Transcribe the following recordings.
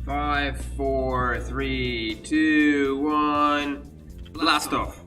5, 4, 3, 2, 1, blast off.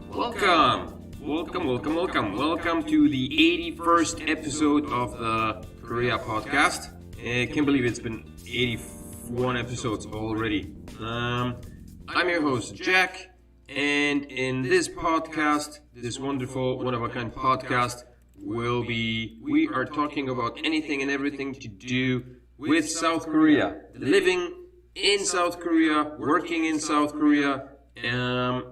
Welcome to the 81st episode of the Korea podcast. I can't believe it's been 81 episodes already. I'm your host, Jack, and in this podcast, this wonderful, one-of-a-kind podcast, we are talking about anything and everything to do with South Korea, living in South Korea, working in South Korea, and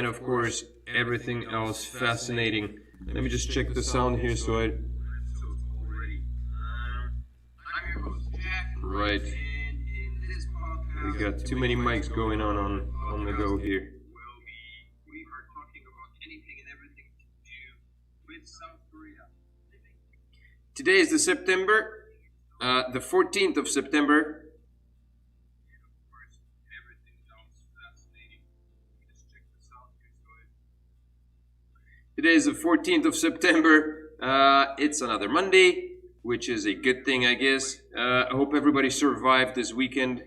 of course, everything else fascinating. Let me just check the sound here so I... Right. We got too many mics going on the go here. We are talking about anything and everything to do with South Korea. Today is the 14th of September. Today is the 14th of September. It's another Monday, which is a good thing, I guess. I hope everybody survived this weekend.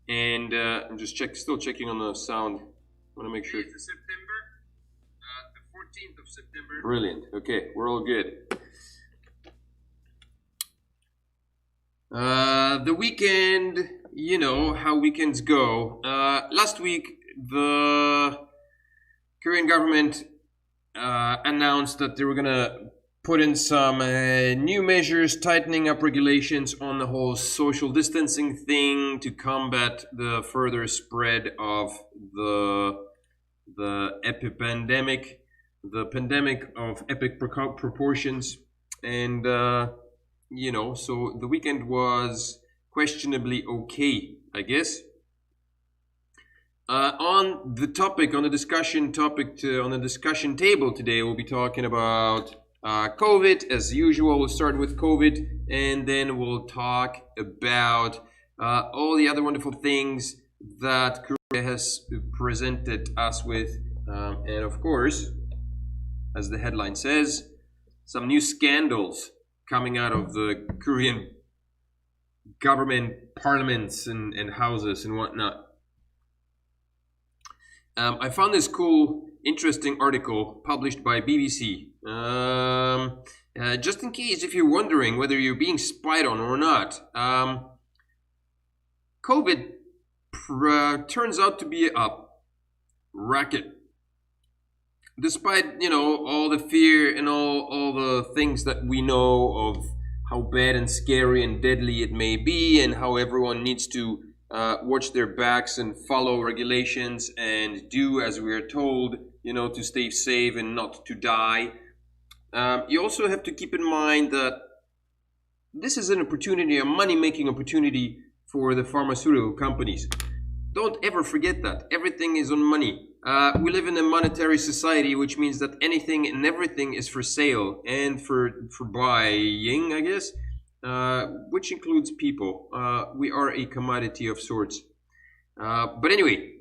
And I'm just still checking on the sound. I want to make sure. It's September, the 14th of September. Brilliant. Okay, we're all good. The weekend, you know how weekends go. Last week, the Korean government announced that they were gonna put in some new measures, tightening up regulations on the whole social distancing thing to combat the further spread of the pandemic of epic proportions. And so the weekend was questionably okay, I guess. On the discussion table today, we'll be talking about COVID as usual. We'll start with COVID, and then we'll talk about all the other wonderful things that Korea has presented us with, and of course, as the headline says, some new scandals coming out of the Korean government parliaments and houses and whatnot. I found this cool, interesting article published by BBC. Just in case if you're wondering whether you're being spied on or not, COVID turns out to be a racket. Despite, all the fear and all the things that we know of how bad and scary and deadly it may be, and how everyone needs to watch their backs and follow regulations and do as we are told, to stay safe and not to die. You also have to keep in mind that this is an opportunity, a money-making opportunity for the pharmaceutical companies. Don't ever forget that. Everything is on money. We live in a monetary society, which means that anything and everything is for sale and for buying, I guess, which includes people. We are a commodity of sorts. But anyway,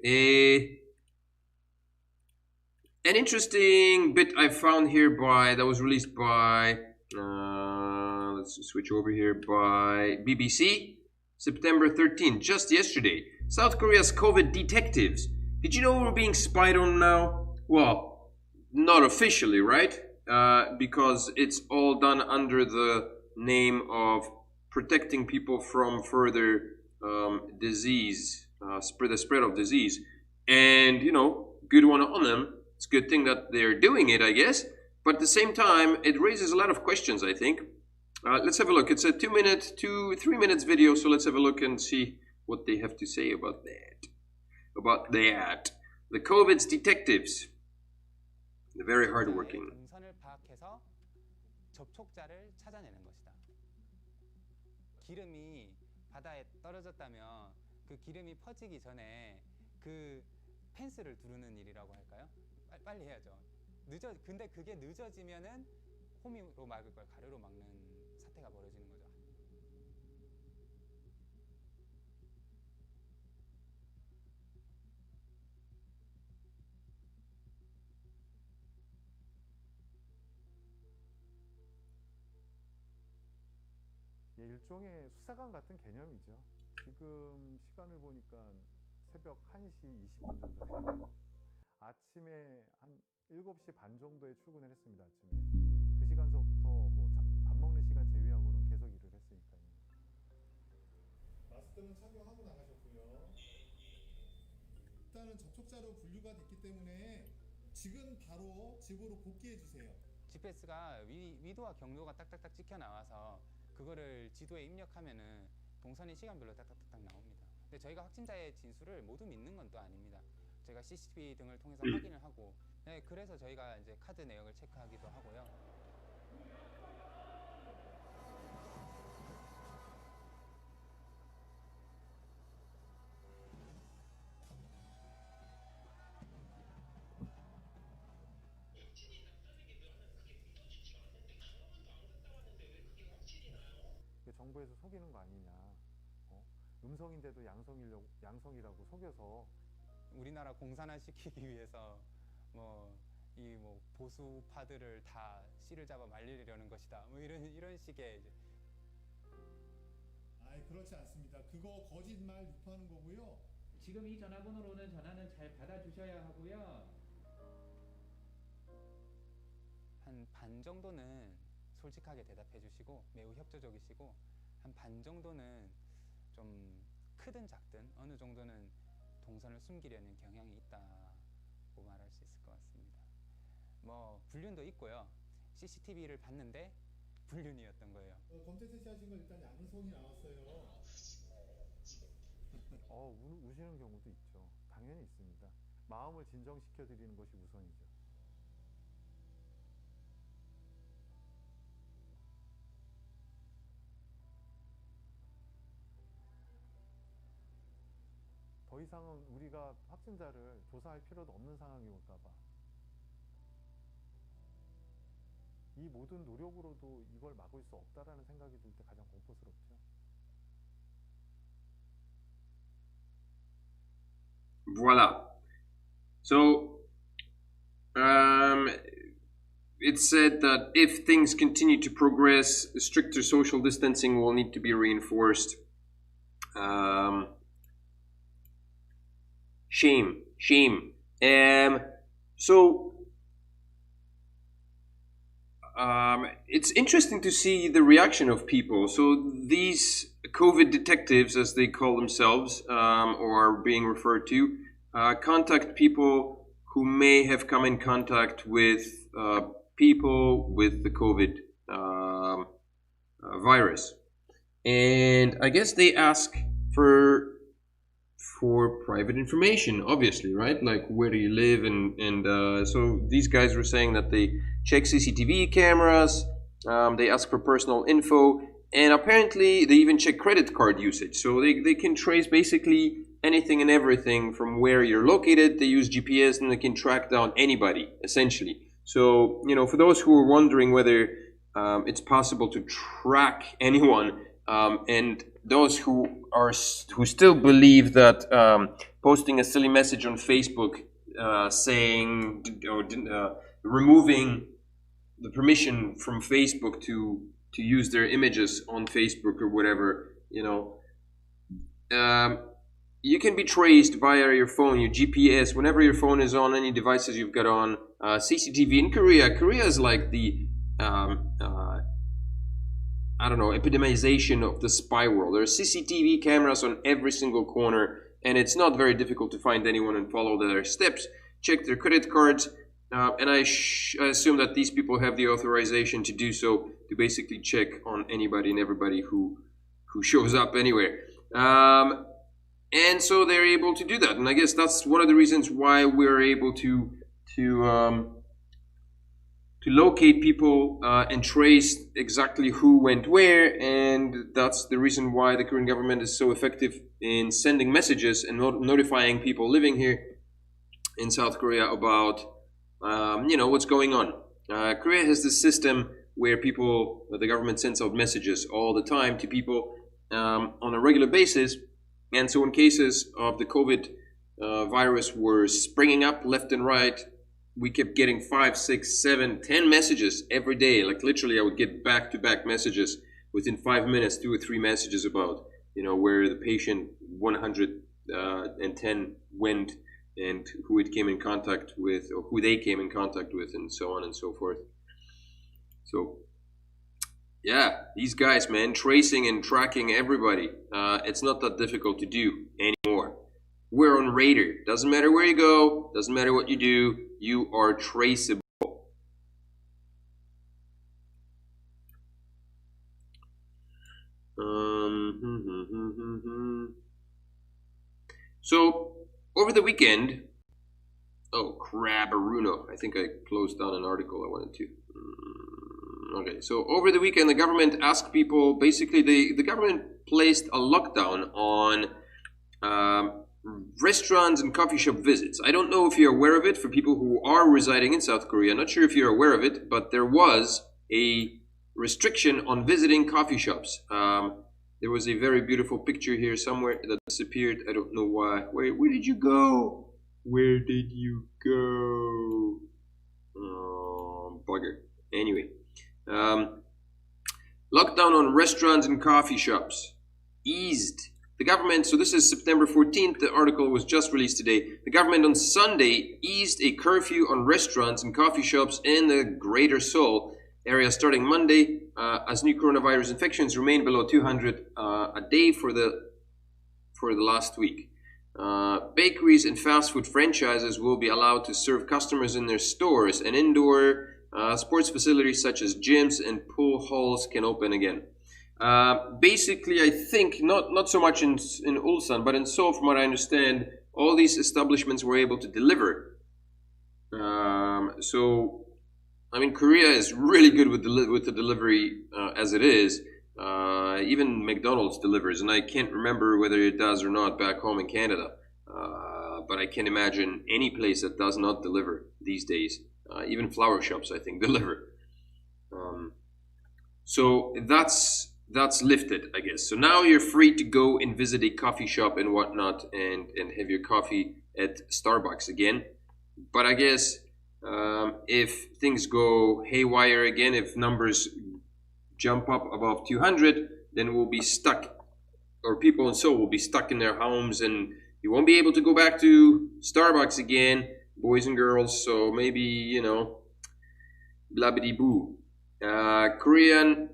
an interesting bit I found here that was released by, let's switch over here, by BBC, September 13th, just yesterday. South Korea's COVID detectives. Did you know we're being spied on now? Well, not officially, right? Because it's all done under the name of protecting people from further disease, the spread of disease. And, good one on them. It's a good thing that they're doing it, I guess. But at the same time, it raises a lot of questions, I think. Let's have a look. It's a 3 minutes video, so let's have a look and see what they have to say about that. The COVID's detectives. They're very hardworking. 동선을 파악해서 접촉자를 찾아내는 것이다. 기름이 바다에 떨어졌다면 그 기름이 퍼지기 전에 그 펜스를 두르는 일이라고 할까요? 빨리 해야죠. 근데 그게 늦어지면은 호미로 막을 걸 가루로 막는 사태가 벌어지는 거죠. 일종의 수사관 같은 개념이죠. 지금 시간을 보니까 새벽 1시 20분 정도예요. 아침에 한 7시 반 정도에 출근을 했습니다. 아침에. 그 시간서부터 뭐 밥 먹는 시간 제외하고는 계속 일을 했으니까요. 마스크는 착용하고 나가셨고요. 일단은 접촉자로 분류가 됐기 때문에 지금 바로 집으로 복귀해 주세요. GPS가 위도와 경로가 딱딱딱 찍혀 나와서 그거를 지도에 입력하면은 동선이 시간별로 딱딱딱 나옵니다. 근데 저희가 확진자의 진술을 모두 믿는 건 또 아닙니다. 저희가 CCTV 등을 통해서 확인을 하고, 네, 그래서 저희가 이제 카드 내역을 체크하기도 하고요. 정부에서 속이는 거 아니냐. 음성인데도 양성이라고 속여서 우리나라 공산화시키기 위해서 보수파들을 다 씨를 잡아 말리려는 것이다. 뭐 이런 식의 이제. 아이, 그렇지 않습니다. 그거 거짓말 유포하는 거고요. 지금 이 전화번호로 오는 전화는 잘 받아주셔야 하고요. 한 반 정도는 솔직하게 대답해 주시고 매우 협조적이시고, 한 반 정도는 좀 크든 작든 어느 정도는 동선을 숨기려는 경향이 있다고 말할 수 있을 것 같습니다. 뭐 불륜도 있고요. CCTV를 봤는데 불륜이었던 거예요. 검체 채취하신 거 일단 양성이 나왔어요. 우시는 경우도 있죠. 당연히 있습니다. 마음을 진정시켜 드리는 것이 우선이죠. 더 이상은 우리가 확진자를 조사할 필요도 없는 상황이 올까 봐. 이 모든 노력으로도 이걸 막을 수 없다라는 생각이 들 때 가장 공포스럽죠. Voila. So, it said that if things continue to progress, stricter social distancing will need to be reinforced. Shame. It's interesting to see the reaction of people. So these COVID detectives, as they call themselves, or are being referred to, contact people who may have come in contact with people with the COVID virus. And I guess they ask for private information, obviously, right? Like, where do you live? And so these guys were saying that they check CCTV cameras, they ask for personal info, and apparently they even check credit card usage. So they can trace basically anything and everything from where you're located. They use GPS and they can track down anybody, essentially. So, you know, for those who are wondering whether it's possible to track anyone, and those who still believe that posting a silly message on Facebook saying or removing the permission from Facebook to use their images on Facebook or whatever, you know, you can be traced via your phone, your GPS, whenever your phone is on any devices you've got on. CCTV in Korea. Korea is like the epidemization of the spy world. There are CCTV cameras on every single corner, and it's not very difficult to find anyone and follow their steps, check their credit cards, and I assume that these people have the authorization to do so, to basically check on anybody and everybody who shows up anywhere. And so they're able to do that, and I guess that's one of the reasons why we're able to locate people and trace exactly who went where, and that's the reason why the Korean government is so effective in sending messages and notifying people living here in South Korea about what's going on. Korea has this system where the government sends out messages all the time to people on a regular basis, and so in cases of the COVID virus were springing up left and right, we kept getting 5, 6, 7, 10 messages every day. Like literally, I would get back-to-back messages within 5 minutes 2 or 3 messages about, you know, where the patient 110 went and who it came in contact with, or who they came in contact with, and so on and so forth. So yeah, these guys, man, tracing and tracking everybody. It's not that difficult to do anymore. We're on radar. Doesn't matter where you go, doesn't matter what you do, you are traceable. So over the weekend, oh crabaruno, I think I closed down an article I wanted to. Okay, so over the weekend the government asked people, basically the government placed a lockdown on restaurants and coffee shop visits. I don't know if you're aware of it for people who are residing in South Korea. I'm not sure if you're aware of it, but there was a restriction on visiting coffee shops. There was a very beautiful picture here somewhere that disappeared. I don't know why. Where did you go? Where did you go? Oh, bugger. Anyway. Lockdown on restaurants and coffee shops eased. The government, so this is September 14th, the article was just released today. The government on Sunday eased a curfew on restaurants and coffee shops in the Greater Seoul area starting Monday, as new coronavirus infections remain below 200 a day for the last week. Bakeries and fast food franchises will be allowed to serve customers in their stores, and indoor sports facilities such as gyms and pool halls can open again. Basically, I think not so much in Ulsan, but in Seoul, from what I understand, all these establishments were able to deliver. So, I mean, Korea is really good with the delivery as it is. Even McDonald's delivers, and I can't remember whether it does or not back home in Canada. But I can't imagine any place that does not deliver these days. Even flower shops, I think, deliver. So that's lifted, I guess. So now you're free to go and visit a coffee shop and whatnot, and have your coffee at Starbucks again. But I guess if things go haywire again, if numbers jump up above 200, then we'll be stuck, or people in Seoul will be stuck in their homes, and you won't be able to go back to Starbucks again, boys and girls. So maybe, you know, blah-biddy-boo. Koreans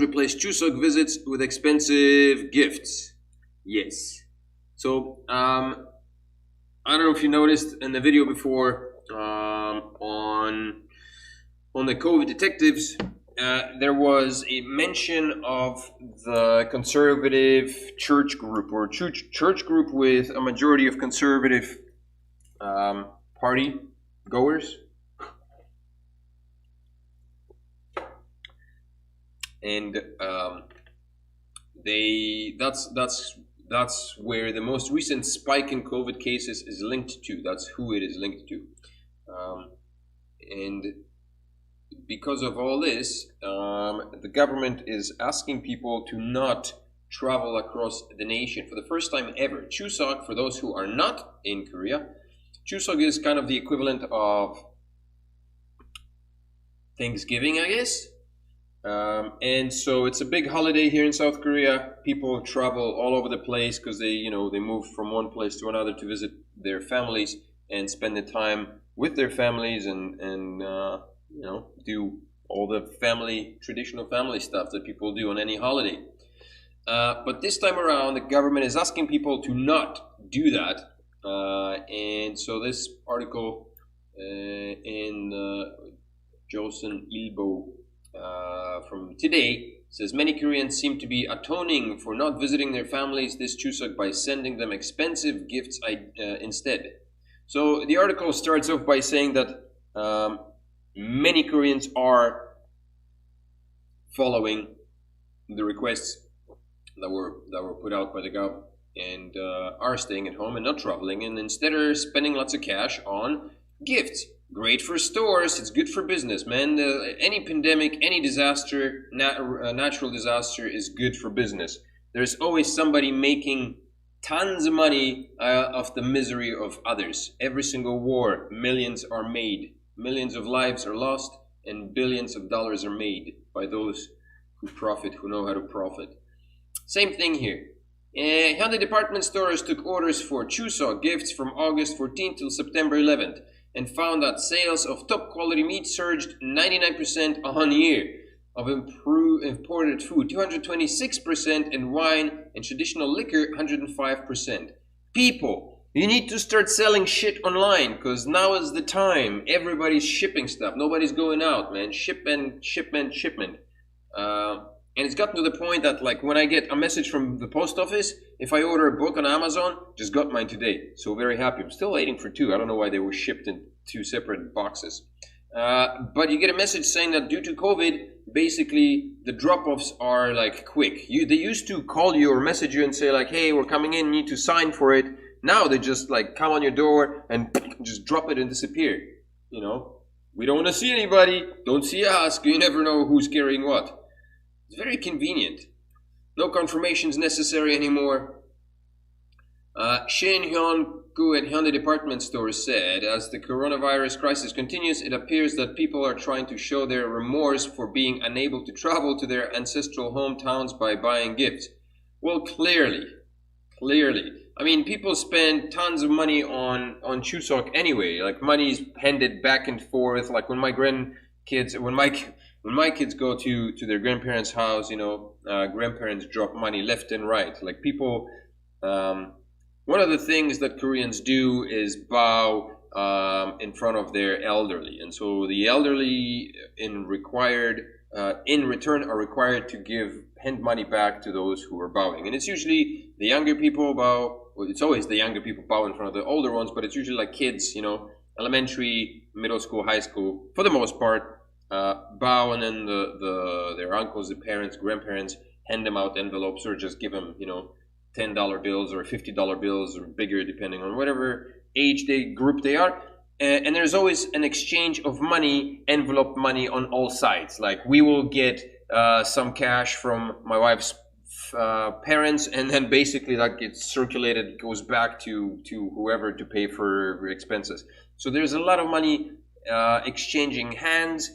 replace Chuseok visits with expensive gifts. Yes. So, I don't know if you noticed in the video before, on the COVID detectives, there was a mention of the conservative church group, or church group with a majority of conservative party goers. And that's where the most recent spike in COVID cases is linked to. That's who it is linked to. And because of all this, the government is asking people to not travel across the nation for the first time ever. Chuseok, for those who are not in Korea, Chuseok is kind of the equivalent of Thanksgiving, I guess. And so it's a big holiday here in South Korea. People travel all over the place because they move from one place to another to visit their families and spend the time with their families and do all the traditional family stuff that people do on any holiday. But this time around, the government is asking people to not do that. And so this article in Joseon Ilbo from today says many Koreans seem to be atoning for not visiting their families this Chuseok by sending them expensive gifts instead. So the article starts off by saying that many Koreans are following the requests that were put out by the government and are staying at home and not traveling, and instead are spending lots of cash on gifts. Great for stores. It's good for business, man. Any pandemic, any disaster, natural disaster is good for business. There's always somebody making tons of money off the misery of others. Every single war, millions are made. Millions of lives are lost, and billions of dollars are made by those who know how to profit. Same thing here. Hyundai department stores took orders for Chuseok gifts from August 14th till September 11th and found that sales of top quality meat surged 99% on year, of imported food 226%, and wine and traditional liquor 105%. People, you need to start selling shit online, because now is the time. Everybody's shipping stuff. Nobody's going out, man. Shipment. And it's gotten to the point that, like, when I get a message from the post office, if I order a book on Amazon, just got mine today. So very happy. I'm still waiting for 2. I don't know why they were shipped in 2 separate boxes. But you get a message saying that due to COVID, basically the drop-offs are like quick. They used to call you or message you and say like, hey, we're coming in, you need to sign for it. Now they just like come on your door and just drop it and disappear. You know, we don't want to see anybody. Don't see us. You never know who's carrying what. It's very convenient. No confirmations necessary anymore. Shin Hyun-gu at Hyundai department store said, as the coronavirus crisis continues, it appears that people are trying to show their remorse for being unable to travel to their ancestral hometowns by buying gifts. Well, clearly. I mean, people spend tons of money on Chuseok anyway. Like, money's handed back and forth. Like, when my kids go to their grandparents' house, you know, grandparents drop money left and right. Like, people, one of the things that Koreans do is bow in front of their elderly. And so the elderly in return are required to hand money back to those who are bowing. And it's usually the younger people bow. Well, it's always the younger people bow in front of the older ones, but it's usually like kids, you know, elementary, middle school, high school, for the most part. Bow, and then their uncles, the parents, grandparents hand them out envelopes or just give them, you know, $10 bills or $50 bills or bigger, depending on whatever age group they are. And there's always an exchange of money, envelope money on all sides. Like, we will get some cash from my wife's parents, and then basically that gets circulated, goes back to whoever to pay for expenses. So there's a lot of money exchanging hands.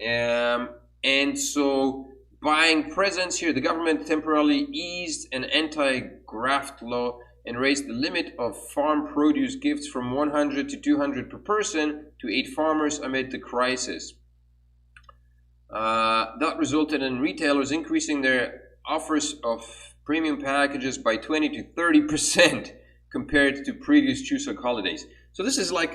And so buying presents here, the government temporarily eased an anti-graft law and raised the limit of farm produce gifts from 100 to 200 per person to 8 farmers amid the crisis. That resulted in retailers increasing their offers of premium packages by 20 to 30% compared to previous Chuseok holidays. So this is like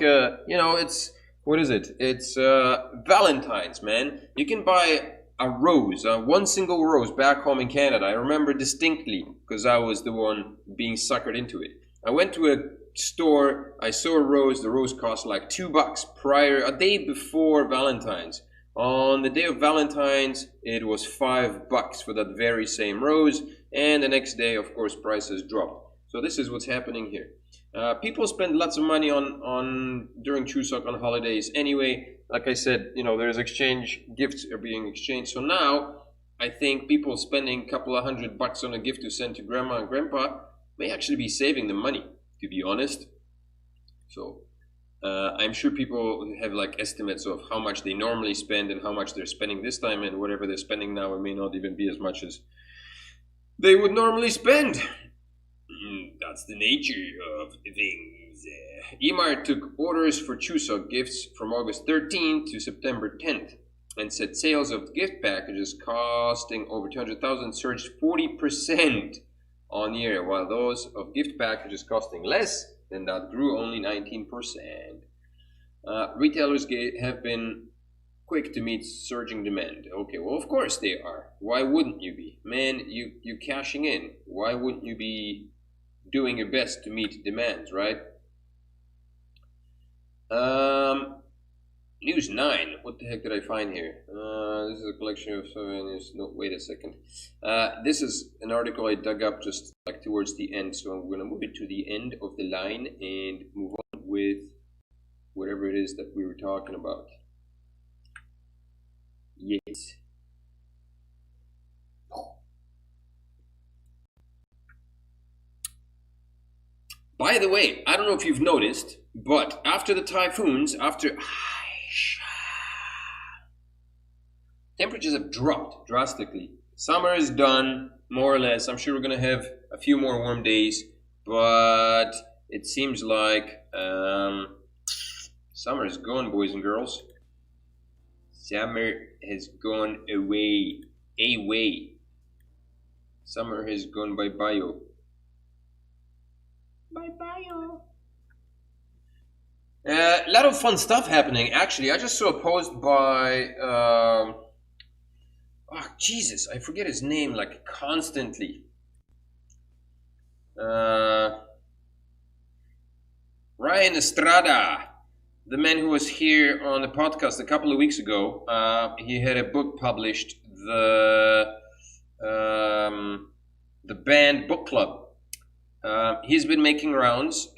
what is it? It's Valentine's, man. You can buy a rose, one single rose back home in Canada. I remember distinctly because I was the one being suckered into it. I went to a store, I saw a rose, the rose cost like $2 a day before Valentine's. On the day of Valentine's, it was $5 for that very same rose, and the next day, of course, prices dropped. So this is what's happening here. People spend lots of money on during Chuseok on holidays anyway. Like I said, you know, there's gifts are being exchanged. So now I think people spending a couple of $100 on a gift to send to grandma and grandpa may actually be saving them money, to be honest. So I'm sure people have like estimates of how much they normally spend and how much they're spending this time, and whatever they're spending now, it may not even be as much as they would normally spend. That's the nature of things. Emart took orders for Chuseok gifts from August 13th to September 10th and said sales of gift packages costing over 200,000 surged 40% on year, while those of gift packages costing less than that grew only 19%. Retailers have been quick to meet surging demand. Okay, well, of course they are. Why wouldn't you be? Man, you cashing in. Why wouldn't you be doing your best to meet demands, right? News 9. What the heck did I find here? This is a collection of souvenirs. No, wait a second. This is an article I dug up just like towards the end, so I'm going to move it to the end of the line and move on with whatever it is that we were talking about. Yes. By the way, I don't know if you've noticed, but after the typhoons, after temperatures have dropped drastically. Summer is done, more or less. I'm sure we're gonna have a few more warm days, but it seems like summer is gone, boys and girls. Summer has gone away. Away. Summer has gone bye-bye. Bye-bye. A lot of fun stuff happening. Actually, I just saw a post by oh Jesus, I forget his name like constantly. Ryan Estrada, the man who was here on the podcast a couple of weeks ago. He had a book published, the Banned Book Club. He's been making rounds.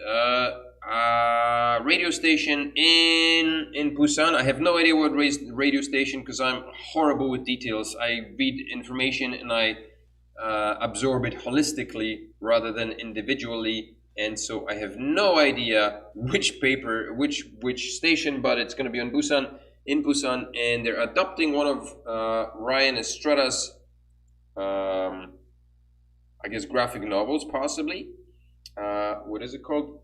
Radio station in Busan. I have no idea what radio station because I'm horrible with details. I read information and I absorb it holistically rather than individually, and so I have no idea which paper, which station, but it's going to be in Busan, and they're adopting one of Ryan Estrada's, I guess, graphic novels, possibly. What is it called?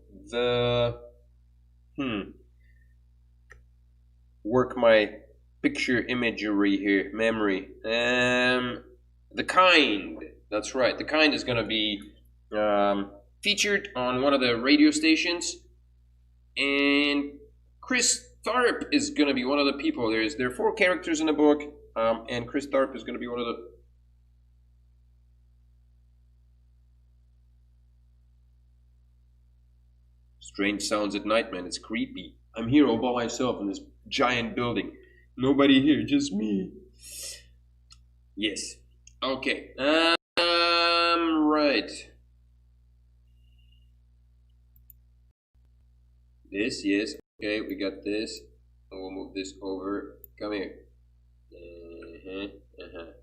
Work my picture imagery here, memory. The Kind. That's right. The Kind is going to be featured on one of the radio stations, and Chris Tharp is going to be one of the people. There are 4 characters in the book, and Chris Tharp is going to be one of the. Strange sounds at night, man. It's creepy. I'm here all by myself in this giant building. Nobody here, just me. Yes. Okay. Right. This, yes. Okay, we got this. And we'll move this over. Come here.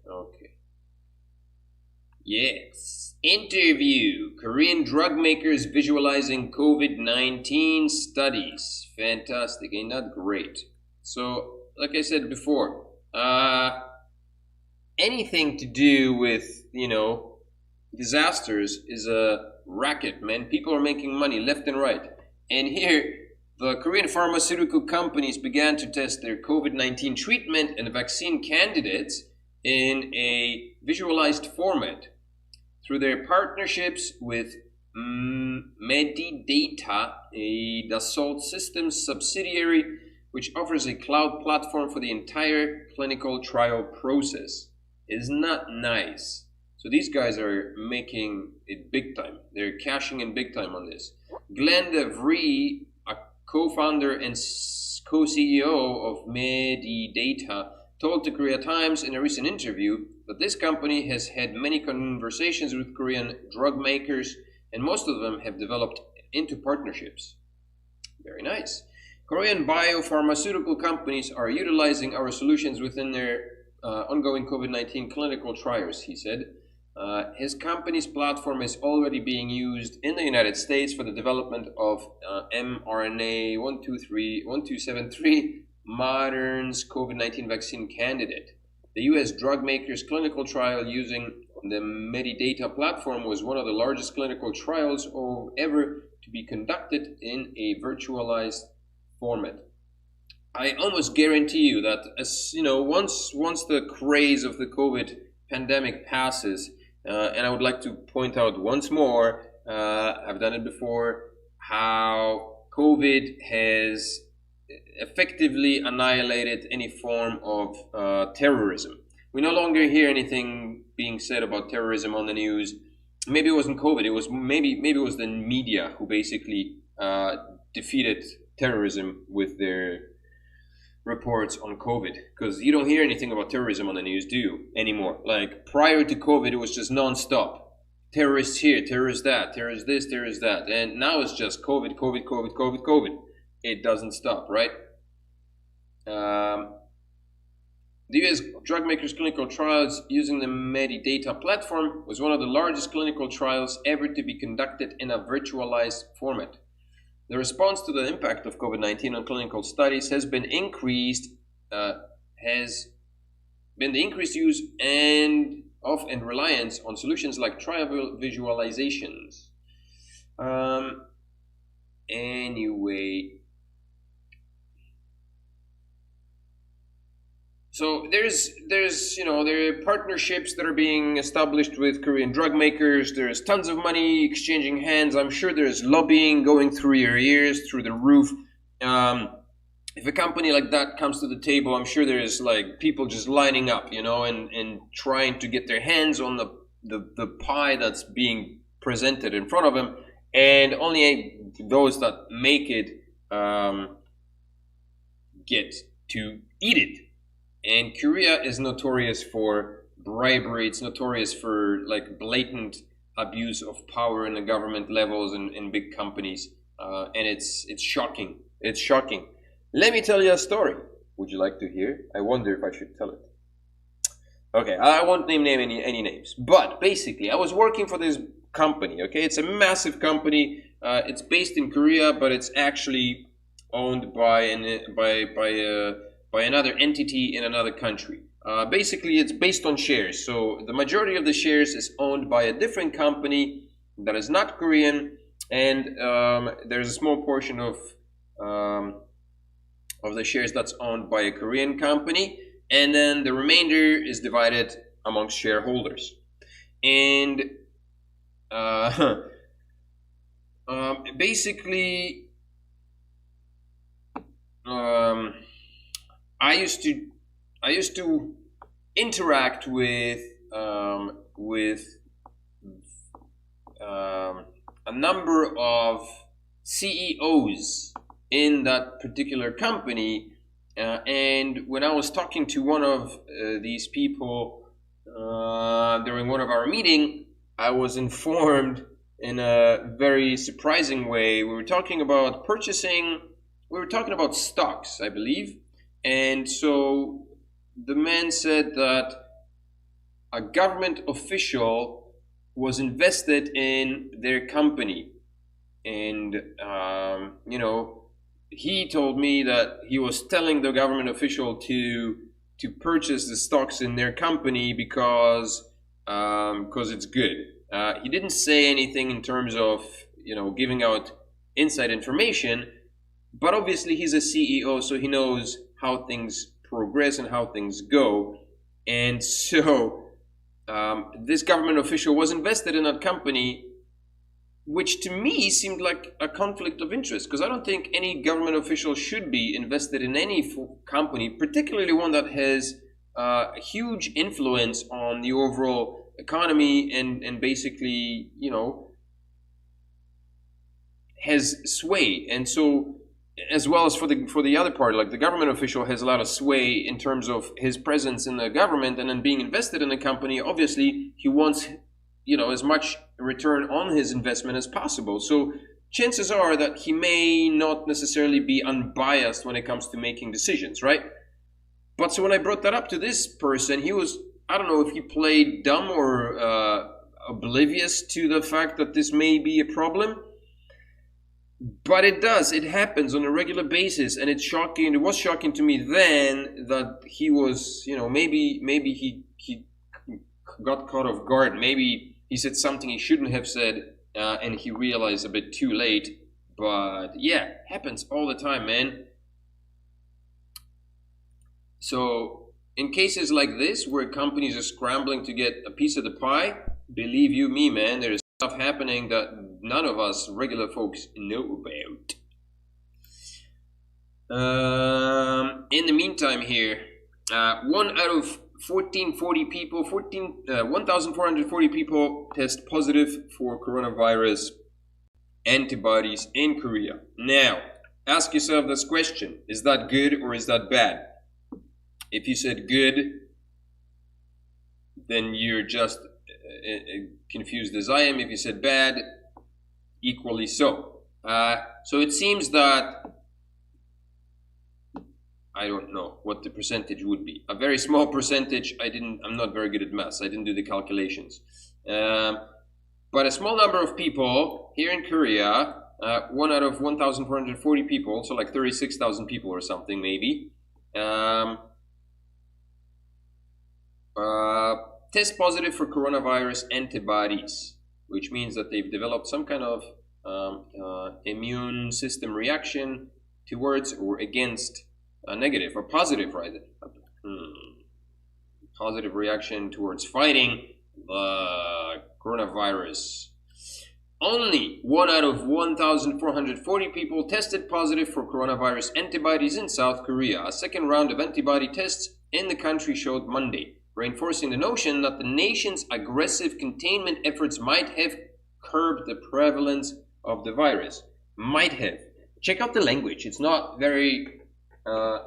Okay. Yes. Interview. Korean drug makers visualizing COVID-19 studies. Fantastic. Ain't that great? So, like I said before, anything to do with, disasters is a racket, man. People are making money left and right. And here, the Korean pharmaceutical companies began to test their COVID-19 treatment and vaccine candidates in a visualized format. Through their partnerships with Medidata, a Dassault Systems subsidiary, which offers a cloud platform for the entire clinical trial process. Isn't that nice? So these guys are making it big time. They're cashing in big time on this. Glenn DeVries, a co-founder and co-CEO of Medidata, told the Korea Times in a recent interview that this company has had many conversations with Korean drug makers, and most of them have developed into partnerships. Very nice. Korean biopharmaceutical companies are utilizing our solutions within their ongoing COVID-19 clinical trials, he said. His company's platform is already being used in the United States for the development of mRNA 1273 Modern's COVID-19 vaccine candidate. The U.S. drug maker's clinical trial using the Medidata platform was one of the largest clinical trials ever to be conducted in a virtualized format. I almost guarantee you that, as once the craze of the COVID pandemic passes, and I would like to point out once more, I've done it before, how COVID has effectively annihilated any form of terrorism. We no longer hear anything being said about terrorism on the news. Maybe it wasn't COVID. It was maybe it was the media who basically defeated terrorism with their reports on COVID. Because you don't hear anything about terrorism on the news, do you, anymore? Like prior to COVID, it was just nonstop. Terrorists here, terrorists that, terrorists this, terrorists that, and now it's just COVID, COVID, COVID, COVID, COVID. It doesn't stop, right? The U.S. drug makers' clinical trials using the Medidata platform was one of the largest clinical trials ever to be conducted in a virtualized format. The response to the impact of COVID-19 on clinical studies has been increased, been the increased use and reliance on solutions like trial visualizations. Anyway, so there's there are partnerships that are being established with Korean drug makers. There's tons of money exchanging hands. I'm sure there's lobbying going through your ears, through the roof. If a company like that comes to the table, I'm sure there's like people just lining up, and trying to get their hands on the pie that's being presented in front of them, and only those that make it get to eat it. And Korea is notorious for bribery. It's notorious for like blatant abuse of power in the government levels and in big companies, and it's shocking. It's shocking. Let me tell you a story. Would you like to hear? I wonder if I should tell it. Okay, I won't name any names, but basically, I was working for this company. Okay, it's a massive company. It's based in Korea, but it's actually owned by another entity in another country. Basically, it's based on shares. So the majority of the shares is owned by a different company that is not Korean, and there's a small portion of the shares that's owned by a Korean company, and then the remainder is divided amongst shareholders. And basically, I used to interact with a number of CEOs in that particular company, and when I was talking to one of these people during one of our meeting, I was informed in a very surprising way. We were talking about purchasing. We were talking about stocks, I believe. And so the man said that a government official was invested in their company. And, he told me that he was telling the government official to purchase the stocks in their company because it's good. He didn't say anything in terms of, giving out inside information, but obviously he's a CEO, so he knows how things progress and how things go. And so this government official was invested in that company, which to me seemed like a conflict of interest, because I don't think any government official should be invested in any company, particularly one that has a huge influence on the overall economy and basically, has sway. And so, as well as for the other part, like the government official has a lot of sway in terms of his presence in the government, and then being invested in a company, obviously he wants as much return on his investment as possible. So chances are that he may not necessarily be unbiased when it comes to making decisions, right? But so when I brought that up to this person, he was, I don't know if he played dumb or oblivious to the fact that this may be a problem. But it happens on a regular basis, and it's shocking. It was shocking to me then that he was, maybe he got caught off guard. Maybe he said something he shouldn't have said, and he realized a bit too late. But yeah, happens all the time, man. So in cases like this, where companies are scrambling to get a piece of the pie, believe you me, man, there's stuff happening that none of us regular folks know about. In the meantime here, 1 out of 1,440 people test positive for coronavirus antibodies in Korea. Now, ask yourself this question: is that good or is that bad? If you said good, then you're just confused as I am. If you said bad, equally so. So it seems that I don't know what the percentage would be. A very small percentage. I'm not very good at maths. I didn't do the calculations. But a small number of people here in Korea, 1 out of 1,440 people, so like 36,000 people or something maybe, test positive for coronavirus antibodies, which means that they've developed some kind of immune system reaction towards or against a negative or positive, right? Positive reaction towards fighting the coronavirus. Only 1 out of 1,440 people tested positive for coronavirus antibodies in South Korea. A second round of antibody tests in the country showed Monday, reinforcing the notion that the nation's aggressive containment efforts might have curbed the prevalence of the virus. Might have. Check out the language. It's not very, to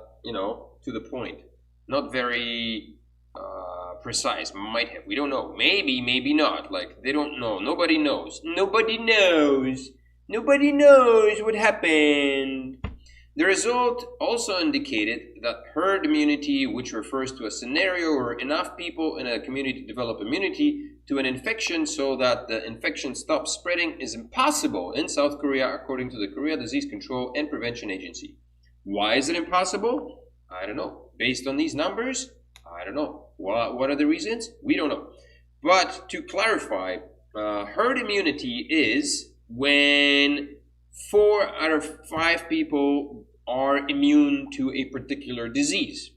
the point. Not very precise. Might have. We don't know. Maybe, maybe not. Like, they don't know. Nobody knows. Nobody knows. Nobody knows what happened. The result also indicated that herd immunity, which refers to a scenario where enough people in a community develop immunity to an infection so that the infection stops spreading, is impossible in South Korea, according to the Korea Disease Control and Prevention Agency. Why is it impossible? I don't know. Based on these numbers, I don't know. What are the reasons? We don't know. But to clarify, herd immunity is when 4 out of 5 people are immune to a particular disease.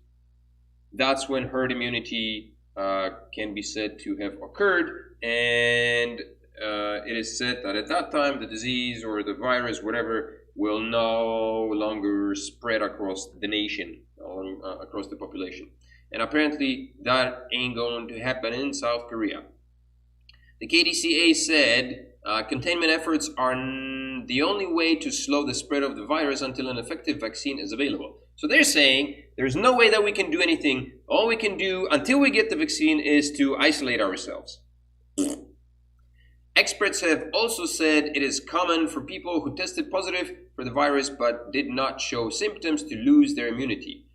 That's when herd immunity can be said to have occurred, and it is said that at that time the disease or the virus, whatever, will no longer spread across the nation, across the population. And apparently that ain't going to happen in South Korea. The KDCA said containment efforts are the only way to slow the spread of the virus until an effective vaccine is available. So they're saying there's no way that we can do anything. All we can do until we get the vaccine is to isolate ourselves. Experts have also said it is common for people who tested positive for the virus but did not show symptoms to lose their immunity.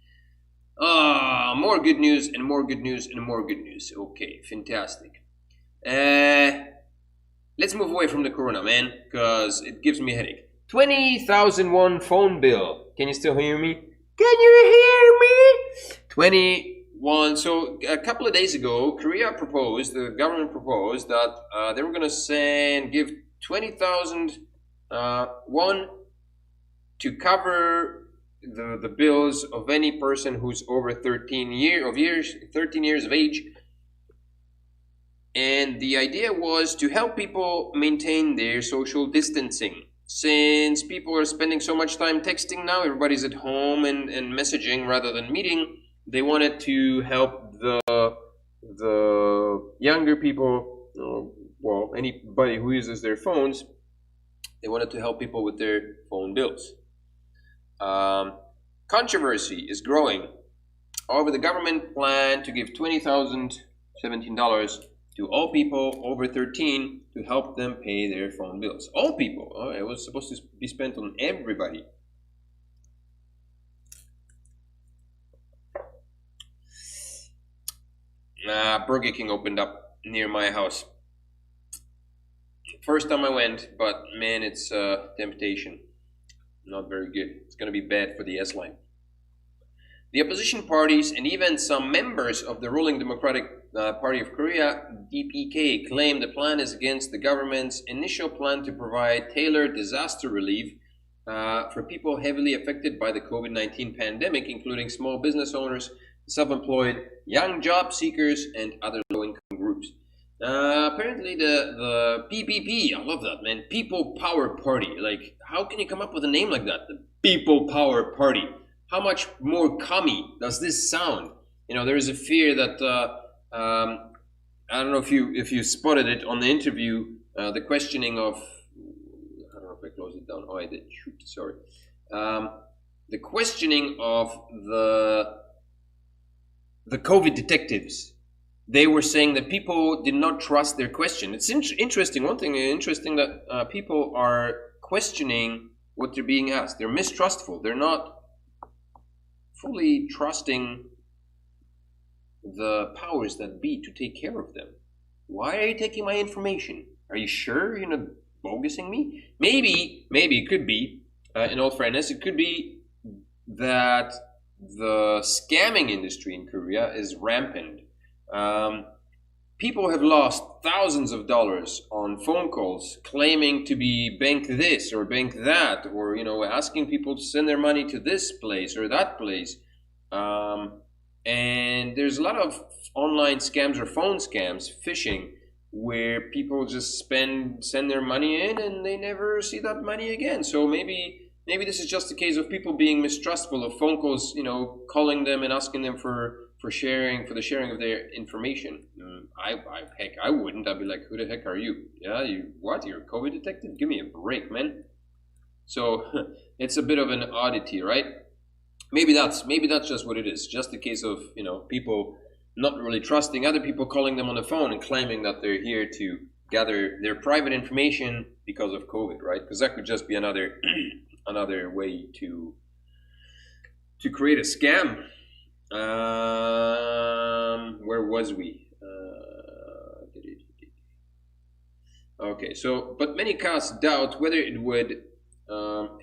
More good news and more good news and more good news. Okay, fantastic. Let's move away from the corona, man, because it gives me a headache. 20,000 won phone bill. Can you still hear me? Can you hear me? 21. So a couple of days ago, the government proposed that they were going to give 20,000 won to cover the bills of any person who's over 13 years of age. And the idea was to help people maintain their social distancing. Since people are spending so much time texting now, everybody's at home and messaging rather than meeting, they wanted to help the younger people, anybody who uses their phones, they wanted to help people with their phone bills. Controversy is growing over the government plan to give $20,017 to all people over 13 to help them pay their phone bills. All people. It was supposed to be spent on everybody. Burger King opened up near my house. First time I went, but man, it's temptation. Not very good. It's going to be bad for the S-line. The opposition parties and even some members of the ruling Democratic Party of Korea, DPK, claim the plan is against the government's initial plan to provide tailored disaster relief for people heavily affected by the COVID-19 pandemic, including small business owners, self-employed, young job seekers, and other low-income groups. Apparently the PPP, I love that, man, People Power Party. Like, how can you come up with a name like that? The People Power Party. How much more commie does this sound? You know, there is a fear that I don't know if you spotted it on the interview, the questioning of, I don't know if I closed it down. Oh, I did. Shoot, sorry. The questioning of the COVID detectives. They were saying that people did not trust their question. It's interesting. One thing interesting that people are questioning what they're being asked. They're mistrustful. They're not fully trusting the powers that be to take care of them. Why are you taking my information? Are you sure you're not bogusing me? Maybe it could be, in all fairness, it could be that the scamming industry in Korea is rampant. People have lost thousands of dollars on phone calls claiming to be bank this or bank that, or asking people to send their money to this place or that place. And there's a lot of online scams or phone scams, phishing, where people just send their money in and they never see that money again. So maybe this is just a case of people being mistrustful of phone calls, calling them and asking them for the sharing of their information. I wouldn't. I'd be like, who the heck are you? Yeah, you're a COVID detective? Give me a break, man. So it's a bit of an oddity, right? Maybe that's just what it is. Just a case of people not really trusting other people, calling them on the phone and claiming that they're here to gather their private information because of COVID, right? Because that could just be another another way to create a scam. Where was we? Okay, so but many cast doubt whether it would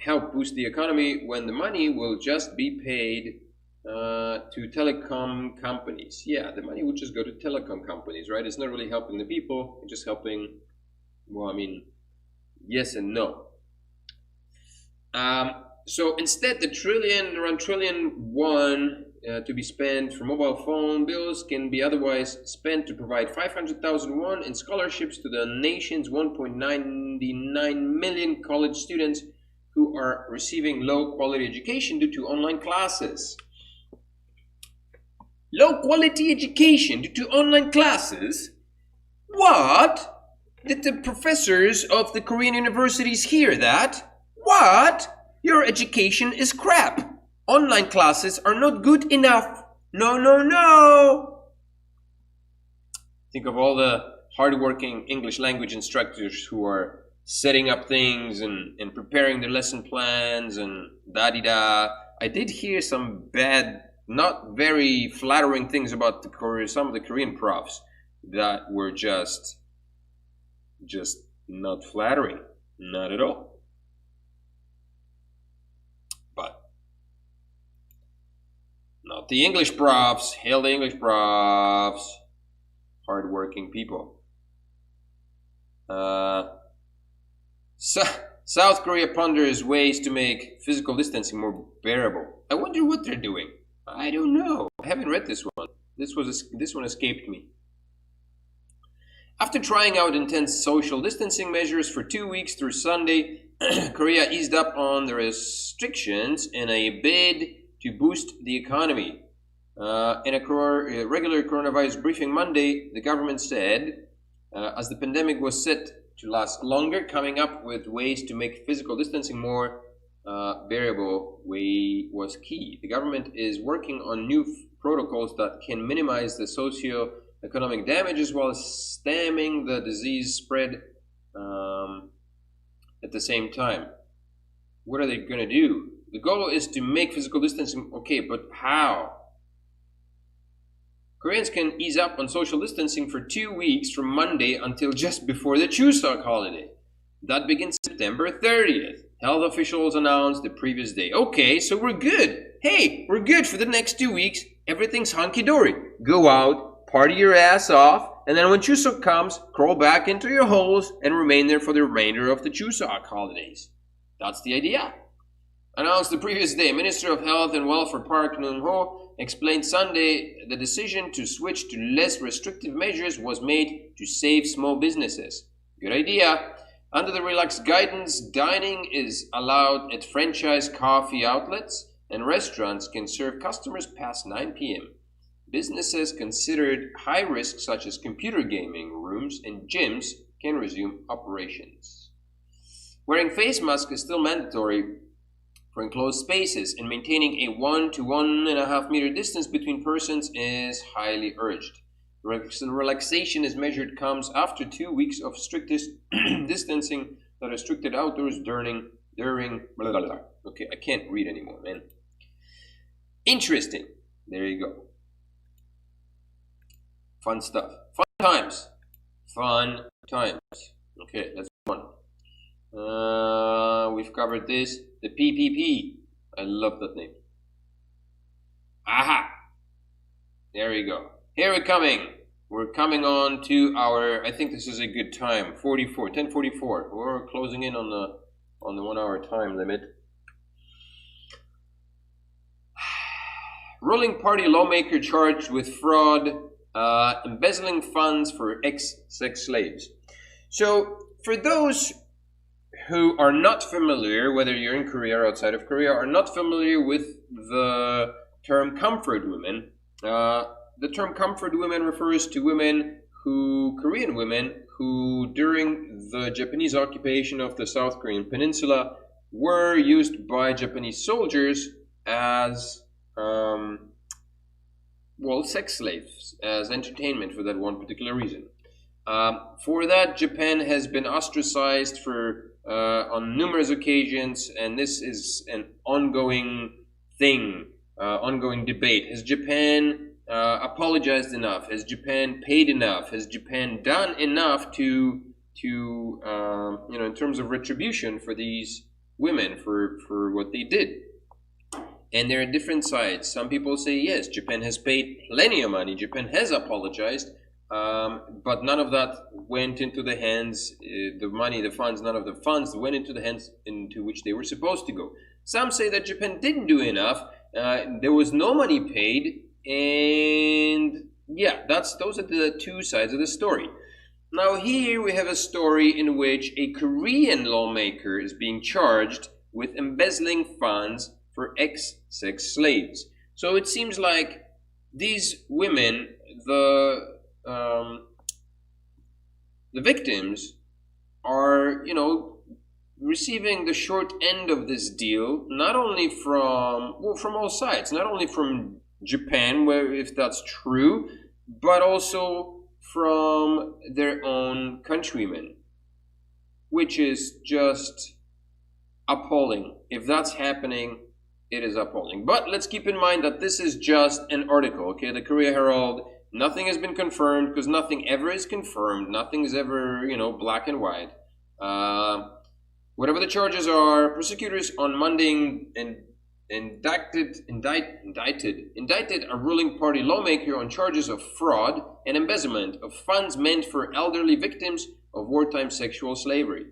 help boost the economy when the money will just be paid to telecom companies. Yeah, the money would just go to telecom companies, right? It's not really helping the people, it's just helping, well, I mean, yes and no. So instead, around trillion won to be spent for mobile phone bills can be otherwise spent to provide 500,000 won in scholarships to the nation's 1.99 million college students who are receiving low quality education due to online classes. Low quality education due to online classes? What? Did the professors of the Korean universities hear that? What? Your education is crap. Online classes are not good enough. No, no, no. Think of all the hardworking English language instructors who are setting up things and preparing their lesson plans and da-di-da. I did hear some bad, not very flattering things about some of the Korean profs that were just not flattering. Not at all. But not the English profs. Hail the English profs. Hardworking people. South Korea ponders ways to make physical distancing more bearable. I wonder what they're doing. I don't know. I haven't read this one. This one escaped me. After trying out intense social distancing measures for 2 weeks through Sunday, Korea eased up on the restrictions in a bid to boost the economy. In a regular coronavirus briefing Monday, the government said, as the pandemic was set to last longer, coming up with ways to make physical distancing more bearable was key. The government is working on new protocols that can minimize the socio-economic damages while stemming the disease spread at the same time. What are they going to do? The goal is to make physical distancing okay, but how? Koreans can ease up on social distancing for 2 weeks from Monday until just before the Chuseok holiday. That begins September 30th. Health officials announced the previous day. Okay, so we're good. Hey, we're good for the next 2 weeks. Everything's hunky-dory. Go out, party your ass off, and then when Chuseok comes, crawl back into your holes and remain there for the remainder of the Chuseok holidays. That's the idea. Announced the previous day, Minister of Health and Welfare Park Nun-ho explained Sunday the decision to switch to less restrictive measures was made to save small businesses. Good idea. Under the relaxed guidance, dining is allowed at franchise coffee outlets and restaurants can serve customers past 9 p.m. Businesses considered high risk such as computer gaming rooms and gyms can resume operations. Wearing face masks is still mandatory for enclosed spaces, and maintaining a 1 to 1.5 meter distance between persons is highly urged. Relaxation is measured comes after 2 weeks of strictest distancing that restricted outdoors during blah, blah, blah. Okay, I can't read anymore, man. Interesting. There you go. Fun stuff. Fun times. Fun times. Okay, that's one. We've covered this. The PPP. I love that name. Aha! There we go. Here we're coming. we're coming on to our, I think this is a good time, 10:44. We're closing in on the 1 hour time limit. Ruling party lawmaker charged with fraud, embezzling funds for ex-sex slaves. So, for those who are not familiar, whether you're in Korea or outside of Korea, are not familiar with the term comfort women, the term comfort women refers to Korean women who during the Japanese occupation of the South Korean peninsula were used by Japanese soldiers as sex slaves, as entertainment for that one particular reason. For that, Japan has been ostracized on numerous occasions, and this is an ongoing thing, ongoing debate. Has Japan apologized enough? Has Japan paid enough? Has Japan done enough to in terms of retribution for these women for what they did? And there are different sides. Some people say yes, Japan has paid plenty of money. Japan has apologized, but none of that went into the hands. None of the funds went into the hands into which they were supposed to go. Some say that Japan didn't do enough. There was no money paid, and yeah, those are the two sides of the story. Now here we have a story in which a Korean lawmaker is being charged with embezzling funds for ex-sex slaves. So it seems like these women, the victims, are receiving the short end of this deal, not only from all sides, not only from Japan, where if that's true, but also from their own countrymen, which is just appalling. If that's happening, it is appalling. But let's keep in mind that this is just an article, okay? The Korea Herald, nothing has been confirmed, because nothing ever is confirmed. Nothing is ever, black and white. Whatever the charges are, prosecutors on Monday indicted a ruling party lawmaker on charges of fraud and embezzlement of funds meant for elderly victims of wartime sexual slavery.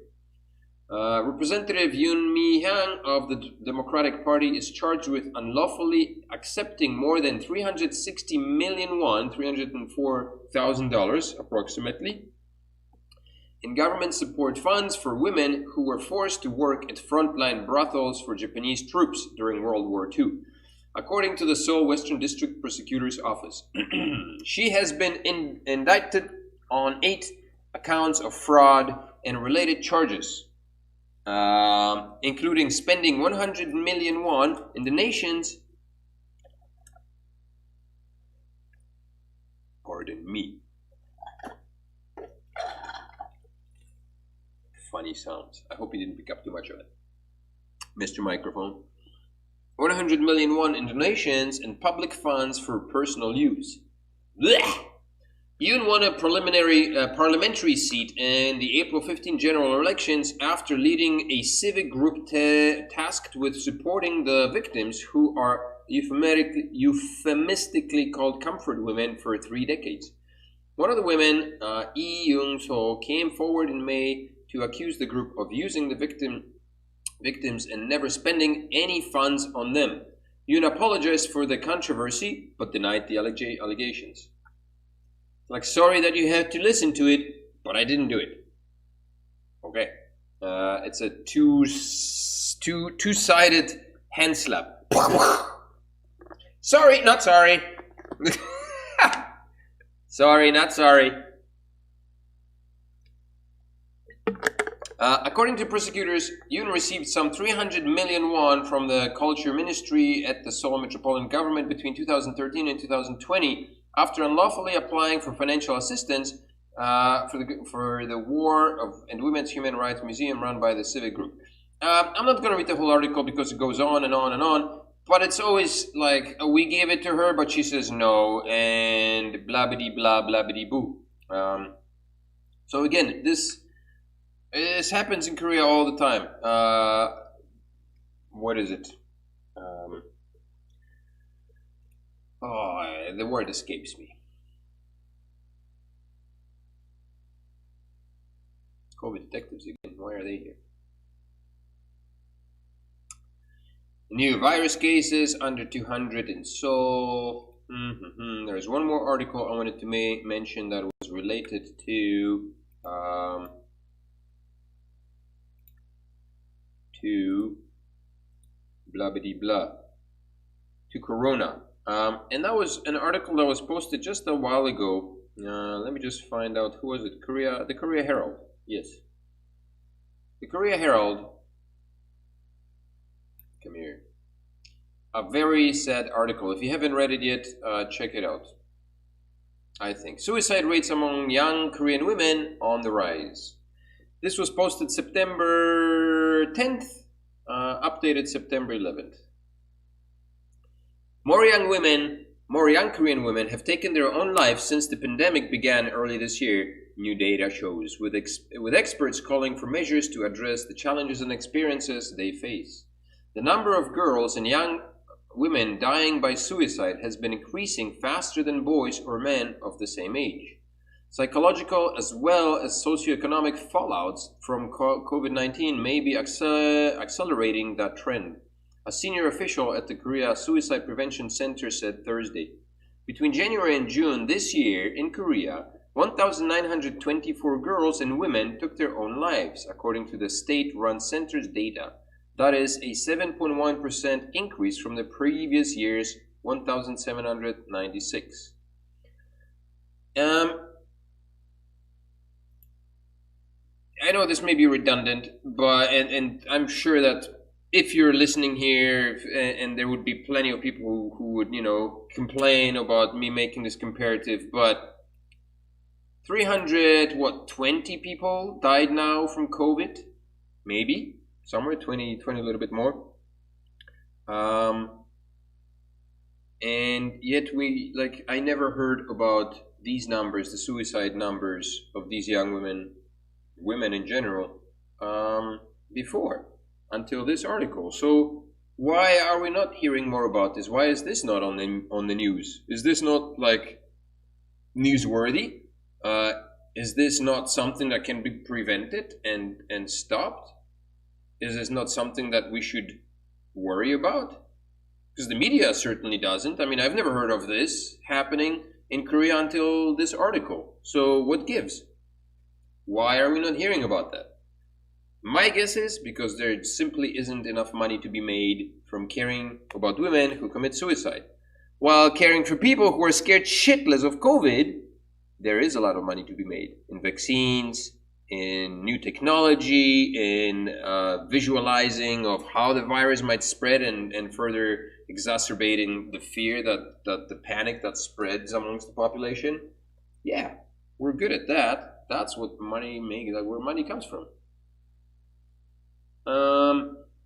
Representative Yoon Mi-hyang of the Democratic Party is charged with unlawfully accepting more than 360 million won, $304,000 approximately, in government support funds for women who were forced to work at frontline brothels for Japanese troops during World War II, according to the Seoul Western District Prosecutor's Office. She has been indicted on 8 accounts of fraud and related charges, including spending 100 million won in donations. Pardon me. Funny sounds. I hope you didn't pick up too much of it, Mr. Microphone. 100 million won in donations and public funds for personal use. Blech! Yoon won a parliamentary seat in the April 15 general elections after leading a civic group tasked with supporting the victims, who are euphemistically called comfort women, for 3 decades. One of the women, Lee Young-so, came forward in May to accuse the group of using the victims and never spending any funds on them. Yoon apologized for the controversy, but denied the allegations. Like, sorry that you had to listen to it, but I didn't do it. Okay. It's a two-sided hand slap. Sorry, not sorry. Sorry, not sorry. According to prosecutors, Yoon received some 300 million won from the Culture Ministry at the Seoul Metropolitan Government between 2013 and 2020 after unlawfully applying for financial assistance for the War and Women's Human Rights Museum run by the civic group. I'm not going to read the whole article because it goes on and on and on, but it's always like, we gave it to her, but she says no, and blah-biddy-blah, blah-biddy-boo. So again, this happens in Korea all the time. What is it? The word escapes me. COVID detectives again. Why are they here? New virus cases under 200 in Seoul. There's one more article I wanted to mention that was related to blah blah blah, to Corona. And that was an article that was posted just a while ago. Let me just find out, who was it? The Korea Herald. Yes. The Korea Herald. Come here. A very sad article. If you haven't read it yet, check it out. I think. Suicide rates among young Korean women on the rise. This was posted September 10th, updated September 11th. More young Korean women have taken their own lives since the pandemic began early this year, new data shows, with experts calling for measures to address the challenges and experiences they face. The number of girls and young women dying by suicide has been increasing faster than boys or men of the same age. Psychological as well as socioeconomic fallouts from COVID-19 may be accelerating that trend. A senior official at the Korea Suicide Prevention Center said Thursday. Between January and June this year in Korea, 1,924 girls and women took their own lives, according to the state-run center's data. That is a 7.1% increase from the previous year's 1,796. I know this may be redundant, but and I'm sure that if you're listening here, and there would be plenty of people who would, complain about me making this comparative, but 20 people died now from COVID, maybe somewhere 20 a little bit more, and yet I never heard about these numbers, the suicide numbers of these young women in general, before, until this article. So why are we not hearing more about this? Why is this not on the news? Is this not newsworthy? Is this not something that can be prevented and stopped? Is this not something that we should worry about? Because the media certainly doesn't. I mean, I've never heard of this happening in Korea until this article. So what gives? Why are we not hearing about that? My guess is because there simply isn't enough money to be made from caring about women who commit suicide. While caring for people who are scared shitless of COVID, there is a lot of money to be made in vaccines, in new technology, in visualizing of how the virus might spread and further exacerbating the fear that the panic that spreads amongst the population. Yeah, we're good at that. That's what where money comes from.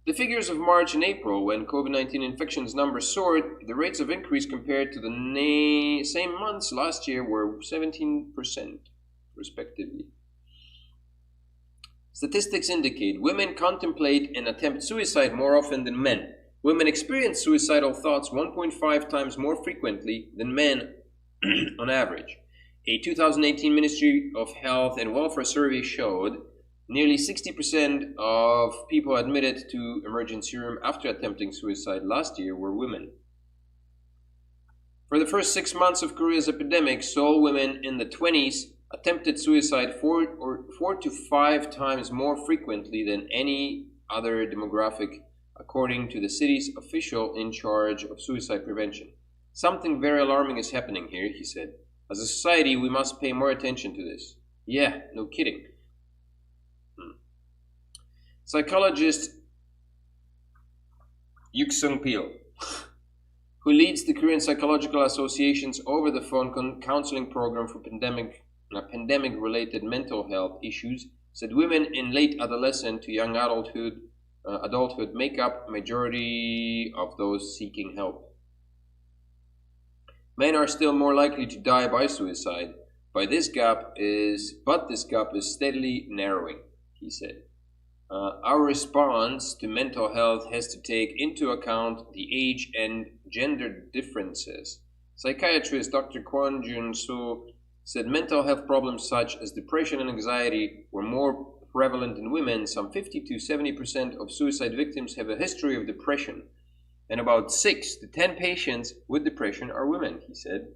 The figures of March and April, when COVID-19 infections numbers soared, the rates of increase compared to the same months last year were 17%, respectively. Statistics indicate women contemplate and attempt suicide more often than men. Women experience suicidal thoughts 1.5 times more frequently than men on average. A 2018 Ministry of Health and Welfare survey showed nearly 60% of people admitted to emergency room after attempting suicide last year were women. For the first 6 months of Korea's epidemic, Seoul women in the 20s attempted suicide 4 to 5 times more frequently than any other demographic, according to the city's official in charge of suicide prevention. Something very alarming is happening here, he said. As a society, we must pay more attention to this. Yeah, no kidding. Psychologist Yuk Sung-pil, who leads the Korean Psychological Association's over-the-phone counseling program for pandemic-related mental health issues, said women in late adolescent to young adulthood make up majority of those seeking help. Men are still more likely to die by suicide, but this gap is steadily narrowing, he said. Our response to mental health has to take into account the age and gender differences. Psychiatrist Dr. Kwon Jun-soo said mental health problems such as depression and anxiety were more prevalent in women. Some 50 to 70% of suicide victims have a history of depression, and about 6 to 10 patients with depression are women, he said.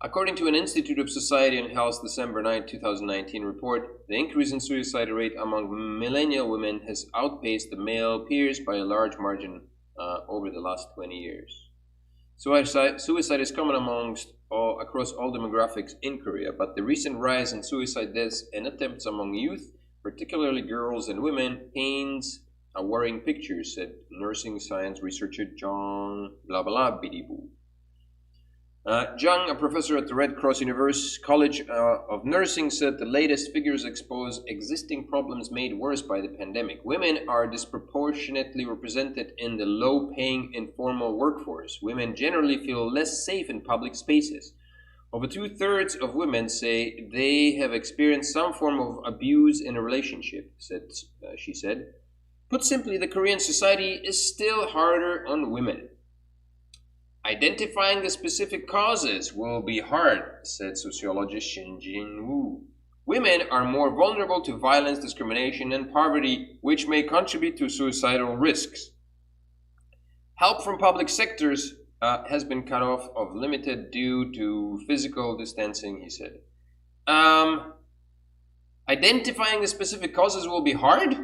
According to an Institute of Society and Health December 9, 2019 report, the increase in suicide rate among millennial women has outpaced the male peers by a large margin over the last 20 years. Suicide is common across all demographics in Korea, but the recent rise in suicide deaths and attempts among youth, particularly girls and women, paints a worrying picture, said nursing science researcher Jung Blablabla. Jung, a professor at the Red Cross College of Nursing, said the latest figures expose existing problems made worse by the pandemic. Women are disproportionately represented in the low-paying informal workforce. Women generally feel less safe in public spaces. Over 2/3 of women say they have experienced some form of abuse in a relationship, she said. Put simply, the Korean society is still harder on women. Identifying the specific causes will be hard, said sociologist Shin Jin-woo. Women are more vulnerable to violence, discrimination, and poverty, which may contribute to suicidal risks. Help from public sectors has been cut off or limited due to physical distancing, he said. Identifying the specific causes will be hard?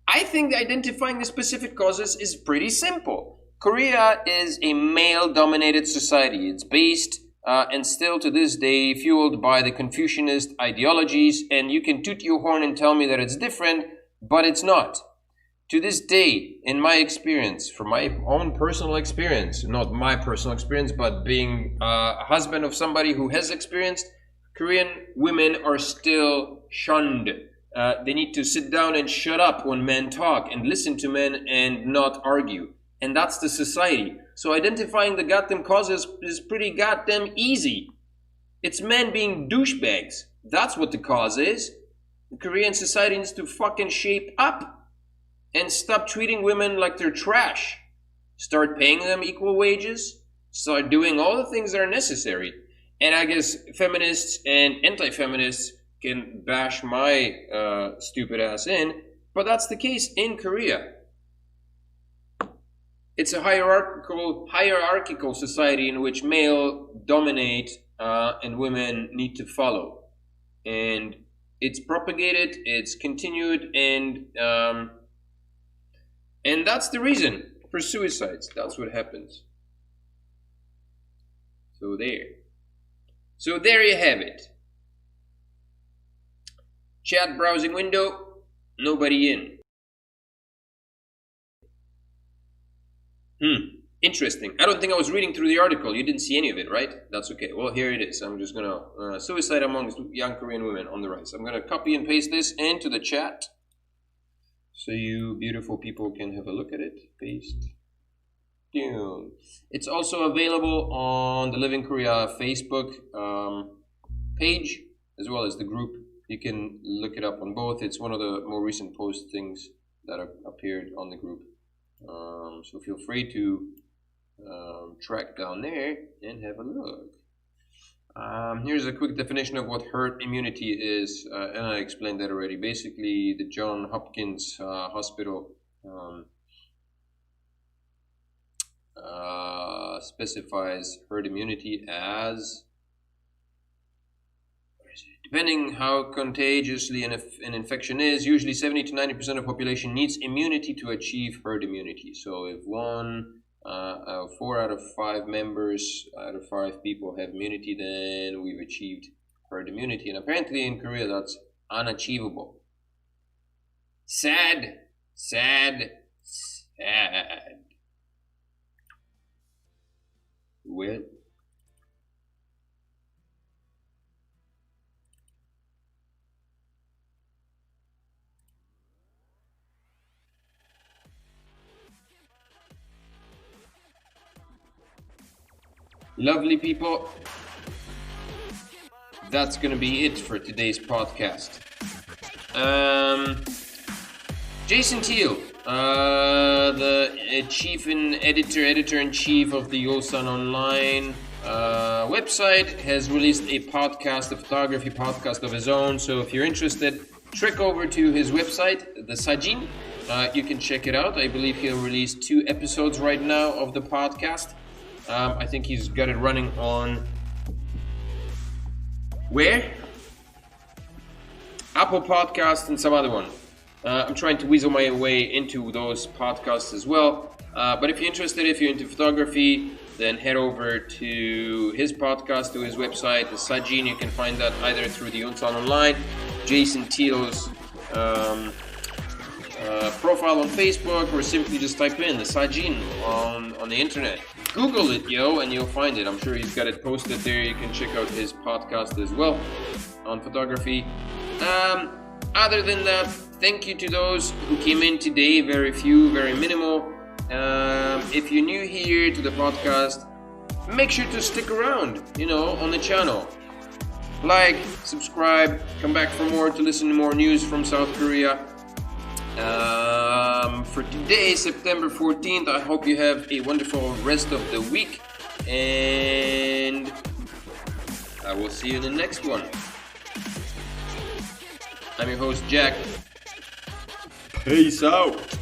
I think identifying the specific causes is pretty simple. Korea is a male-dominated society. It's based and still to this day fueled by the Confucianist ideologies, and you can toot your horn and tell me that it's different, but it's not. To this day, in my experience, from my own personal experience, not my personal experience, but being a husband of somebody who has experienced, Korean women are still shunned. They need to sit down and shut up when men talk and listen to men and not argue. And that's the society. So identifying the goddamn causes is pretty goddamn easy. It's men being douchebags. That's what the cause is. The Korean society needs to fucking shape up and stop treating women like they're trash. Start paying them equal wages. Start doing all the things that are necessary. And I guess feminists and anti-feminists can bash my stupid ass in, but that's the case in Korea. It's a hierarchical society in which male dominate and women need to follow. And it's propagated, it's continued, and that's the reason for suicides. That's what happens. So there you have it. Chat browsing window, nobody in. Interesting. I don't think I was reading through the article. You didn't see any of it, right? That's okay. Well, here it is. I'm just gonna suicide amongst young Korean women on the rise. I'm gonna copy and paste this into the chat so you beautiful people can have a look at it. Paste. It's also available on the Live in Korea Facebook page as well as the group. You can look it up on both. It's one of the more recent postings that appeared on the group. So feel free to track down there and have a look. Here's a quick definition of what herd immunity is, and I explained that already. Basically, the Johns Hopkins Hospital specifies herd immunity as, depending how contagiously an infection is, usually 70 to 90% of population needs immunity to achieve herd immunity. So if 4 out of 5 members out of 5 people have immunity, then we've achieved herd immunity. And apparently in Korea that's unachievable. Sad. Well, lovely people, that's gonna be it for today's podcast. Jason Teal, the editor-in-chief of the Ulsan Online website, has released a podcast, a photography podcast of his own. So if you're interested, trek over to his website, the Sajin. You can check it out. I believe he'll release 2 episodes right now of the podcast. I think he's got it running on where? Apple Podcast and some other one. I'm trying to weasel my way into those podcasts as well. But if you're interested, if you're into photography, then head over to his podcast, to his website, the Sajin. You can find that either through the Uslan Online, Jason Teal's profile on Facebook, or simply just type in the Sajin on the internet. Google it, yo, and you'll find it. I'm sure he's got it posted there. You can check out his podcast as well on photography. Other than that, thank you to those who came in today. Very few, very minimal. If you're new here to the podcast, make sure to stick around, on the channel. Like, subscribe, come back for more to listen to more news from South Korea. For today, September 14th, I hope you have a wonderful rest of the week, and I will see you in the next one. I'm your host, Jack. Peace out.